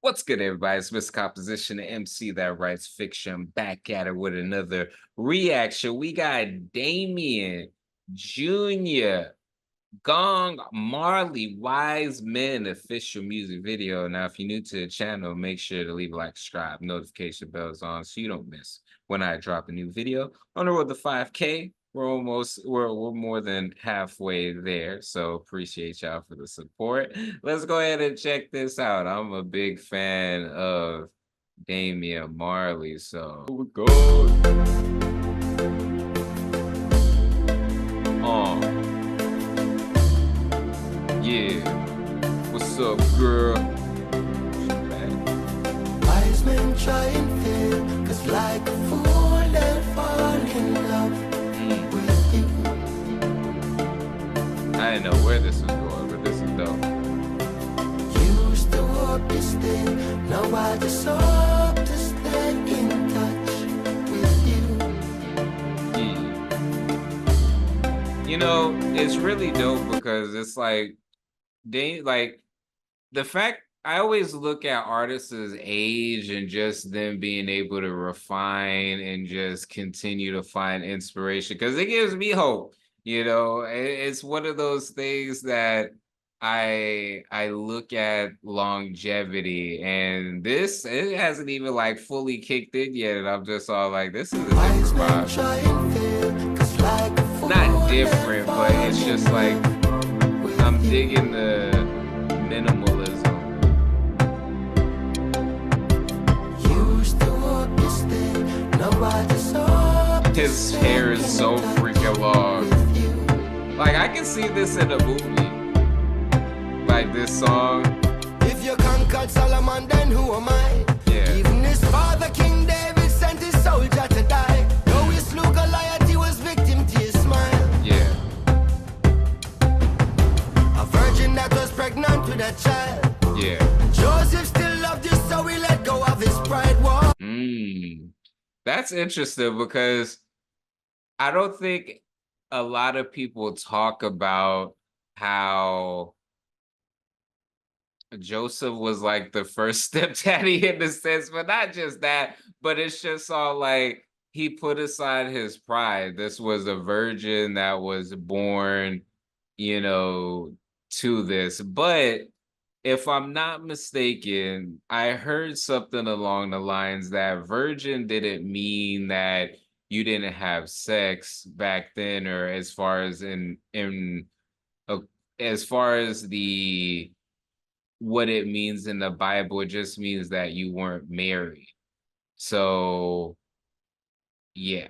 What's good, everybody? It's Mr. Composition, the MC that writes fiction, back at it with another reaction. We got Damian, Junior, Gong, Marley, Wisemen official music video. Now, if you're new to the channel, make sure to leave a like, subscribe, notification bells on so you don't miss when I drop a new video. On the road to 5K, we're more than halfway there. So appreciate y'all for the support. Let's go ahead and check this out. I'm a big fan of Damian Marley. So here we go. Yeah. What's up, girl? Wisemen try and fail, cause like a fool they fall in love with you. I didn't know where this was going, but this is dope. Used to hope to stay, now I just hope to stay in touch with you. Yeah. You know, it's really dope because it's like the fact I always look at artists' age and just them being able to refine and just continue to find inspiration because it gives me hope. You know, it's one of those things that I look at longevity, and this it hasn't even like fully kicked in yet, and I'm just all like, this is a different Wisemen vibe. try and fail, cause like a fool Not they different, but fall it's just in like love with I'm you. digging the minimalism. Used to hope to stay, now I just hope to His stay hair is in so touch freaking long. with you. Like I can see this in a movie. Like this song. If you conquered Solomon, then who am I? Yeah. Even his father, King David, sent his soldier to die. Though he slew Goliath, he was victim to his smile. Yeah. A virgin that was pregnant with a child. Yeah. Joseph still loved you, so he let go of his pride. War. That's interesting because I don't think a lot of people talk about how Joseph was like the first stepdaddy in the sense, but not just that, but it's just all like he put aside his pride. This was a virgin that was born, you know, to this. But if I'm not mistaken, I heard something along the lines that virgin didn't mean that you didn't have sex back then, or as far as uh, as far as the what it means in the Bible, it just means that you weren't married. So yeah,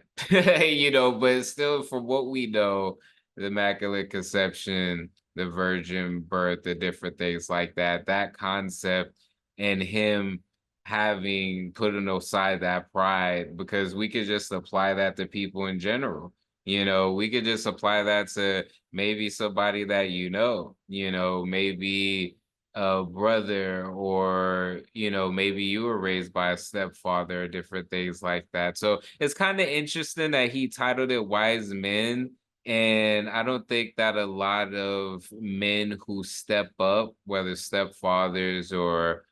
you know, but still, from what we know, the Immaculate Conception, the virgin birth, the different things like that, that concept, and him having putting aside that pride, because we could just apply that to people in general. You know, we could just apply that to maybe somebody that you know, maybe a brother, or you know, maybe you were raised by a stepfather, or different things like that. So it's kind of interesting that he titled it Wise Men. And I don't think that a lot of men who step up, whether stepfathers or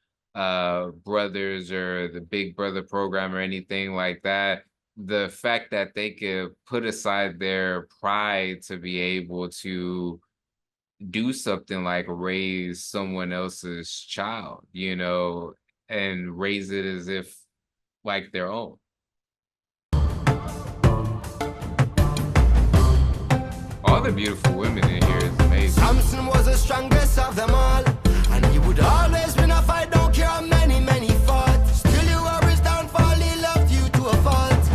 brothers or the big brother program or anything like that, the fact that they could put aside their pride to be able to do something like raise someone else's child, you know, and raise it as if like their own. All the beautiful women in here is amazing. Samson was the strongest of them all, and he would always win a fight, don't care how many fought. Still you were his downfall, he loved you to a fault.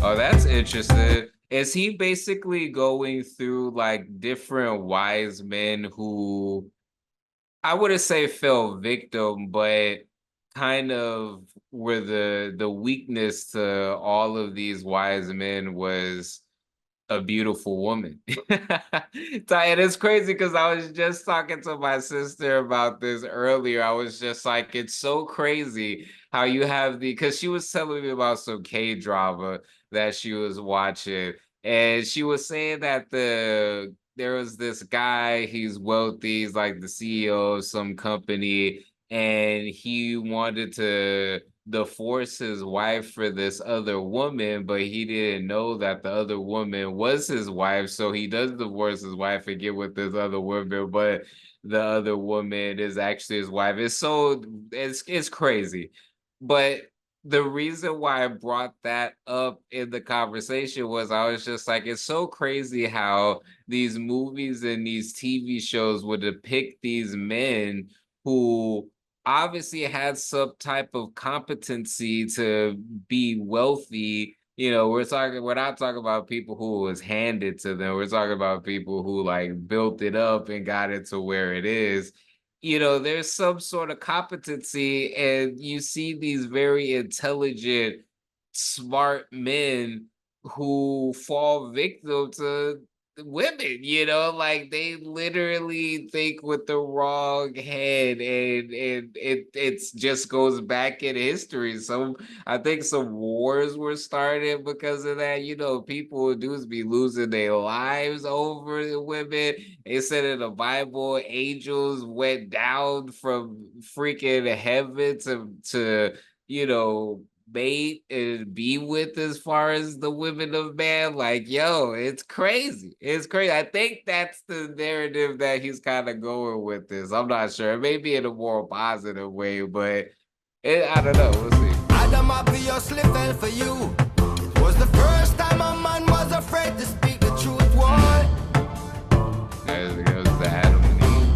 Oh, that's interesting. Is he basically going through like different wise men who I wouldn't say fell victim, but kind of where the weakness to all of these wise men was a beautiful woman. And it's crazy because I was just talking to my sister about this earlier. I was just like, it's so crazy how you have because she was telling me about some K drama that she was watching, and she was saying that there was this guy, he's wealthy, he's like the CEO of some company, and he wanted to divorce his wife for this other woman, but he didn't know that the other woman was his wife. So he does divorce his wife and get with this other woman, but the other woman is actually his wife. It's crazy. But the reason why I brought that up in the conversation was I was just like, it's so crazy how these movies and these TV shows would depict these men who obviously had some type of competency to be wealthy. We're not talking about people who was handed to them. We're talking about people who like built it up and got it to where it is. There's some sort of competency, and you see these very intelligent, smart men who fall victim to women, like they literally think with the wrong head, and it's just goes back in history. I think some wars were started because of that. People dudes be losing their lives over the women. It said in the Bible, angels went down from freaking heaven to mate and be with as far as the women of man. Like, yo, it's crazy. It's crazy. I think that's the narrative that he's kind of going with this. I'm not sure. Maybe in a more positive way, but I don't know. We'll see. Adam obviously fell for you. It was the first time a man was afraid to speak the truth. Why? There's the Adam and Eve.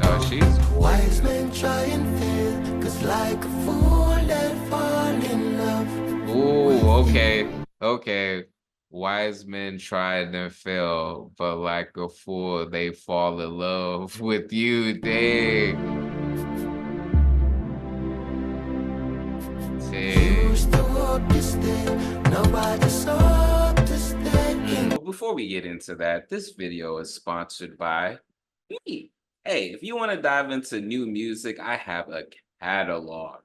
Oh, she's gorgeous. Wise men try and fail, 'cause like a fool they fall in love. Ooh, okay. Wise men tried and fail, but like a fool, they fall in love with you. Dang. Used to hope to stay, nobody saw to stay. Before we get into that, this video is sponsored by me. Hey, if you want to dive into new music, I have a catalog.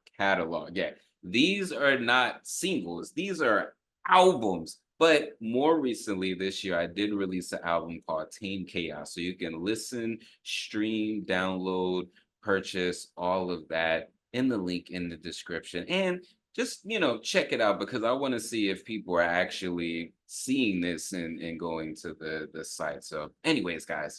Yeah. These are not singles, these are albums. But more recently this year, I did release an album called Tame Chaos. So you can listen, stream, download, purchase all of that in the link in the description. And just, check it out, because I want to see if people are actually seeing this and going to the site. So anyways, guys.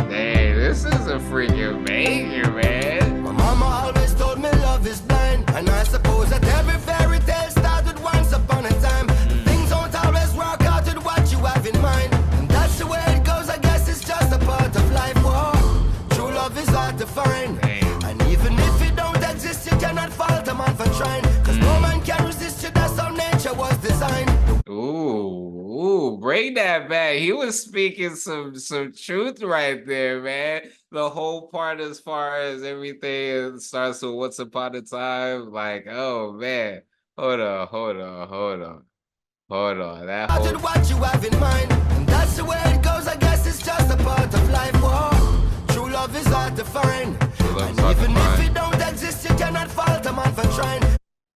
Hey, this is a freaking banger, man. My mama always told me love is blind, and I suppose that every fairy tale started once upon a time. Things don't always work out with what you have in mind, and that's the way it goes. I guess it's just a part of life. Whoa. True love is hard to find, and even if it don't exist, you cannot fault a man for trying, 'cause no man can resist you. That's how nature was designed. Ooh, bring that back. He was speaking some truth right there, man. The whole part as far as everything starts with once upon a time. Like, oh man. Hold on. That whole What you have in mind, and that's the way it goes. I guess it's just a part of life. Whoa. True love is hard to find, and even if it don't exist, you cannot fault a man for trying.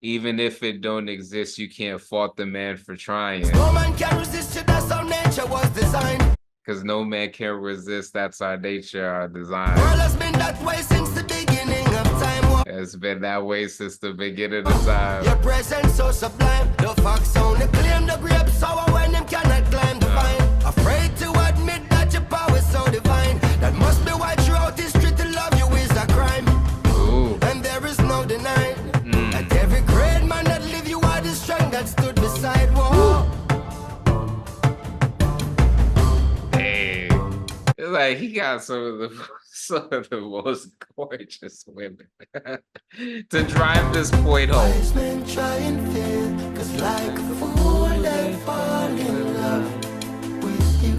Even if it don't exist, you can't fault the man for trying. No man can resist you, that's how nature was designed. Because no man can resist, that's our nature, our design. World has been that way since the beginning of time. It's been that way since the beginning of time. Your presence so sublime. The fox only claim the grapes sour when him cannot climb the vine. Afraid to admit that your power is so divine. That must be why throughout history to love you is a crime. Ooh. And there is no denying that every great man that lived, you are the strength that stood beside. Whoa. Hey, it's like he got some of the most gorgeous women to drive this point home. Wise men try and fail, 'cause like a fool they fall in love with you.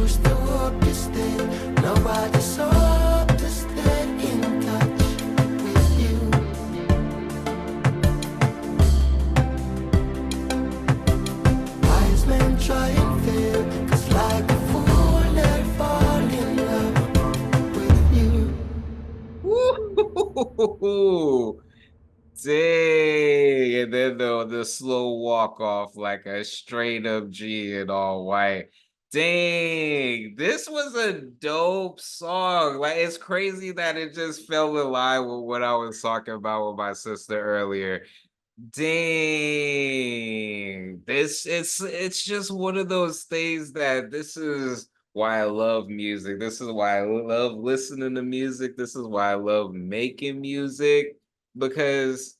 Used to hope to stay, nobody saw to stay in touch with you. Wise men try and fail, 'cause like a fool they fall in love with you. Dang. and then the slow walk off like a straight up G in all white. Dang, this was a dope song. Like it's crazy that it just fell in line with what I was talking about with my sister earlier. Dang. It's just one of those things that this is why I love music. This is why I love listening to music. This is why I love making music because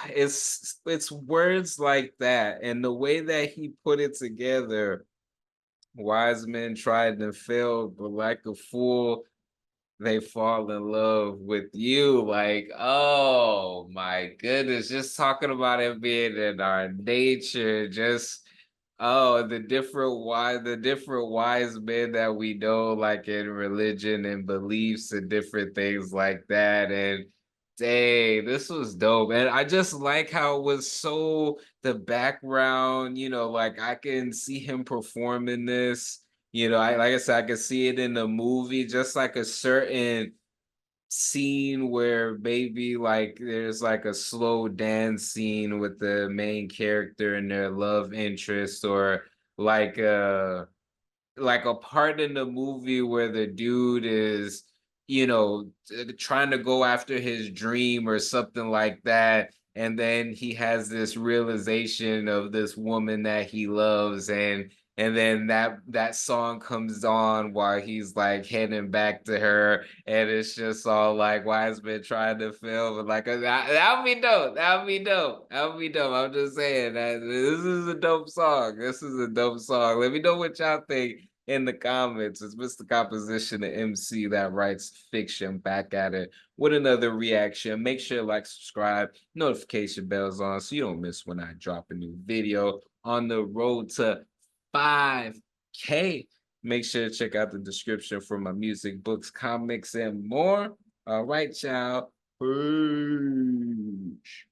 it's words like that and the way that he put it together. Wise men tried and failed, but like a fool, they fall in love with you. Like, oh my goodness, just talking about it being in our nature, just the different wise men that we know, like in religion and beliefs and different things like that. And dang, this was dope. And I just like how it was so the background, like I can see him performing this. I like I said, I can see it in the movie, just like a certain scene where maybe like there's like a slow dance scene with the main character and their love interest, or like a part in the movie where the dude is, trying to go after his dream or something like that. And then he has this realization of this woman that he loves, and then that song comes on while he's like heading back to her, and it's just all like Wiseman trying to film, and like that would be dope. That would be dope. That would be dope. I'm just saying that this is a dope song. This is a dope song. Let me know what y'all think in the comments. It's Mr. Composition, the MC that writes fiction, back at it with another reaction. Make sure to like, subscribe, notification bells on so you don't miss when I drop a new video on the road to 5K. Make sure to check out the description for my music, books, comics, and more. All right, y'all. Peace.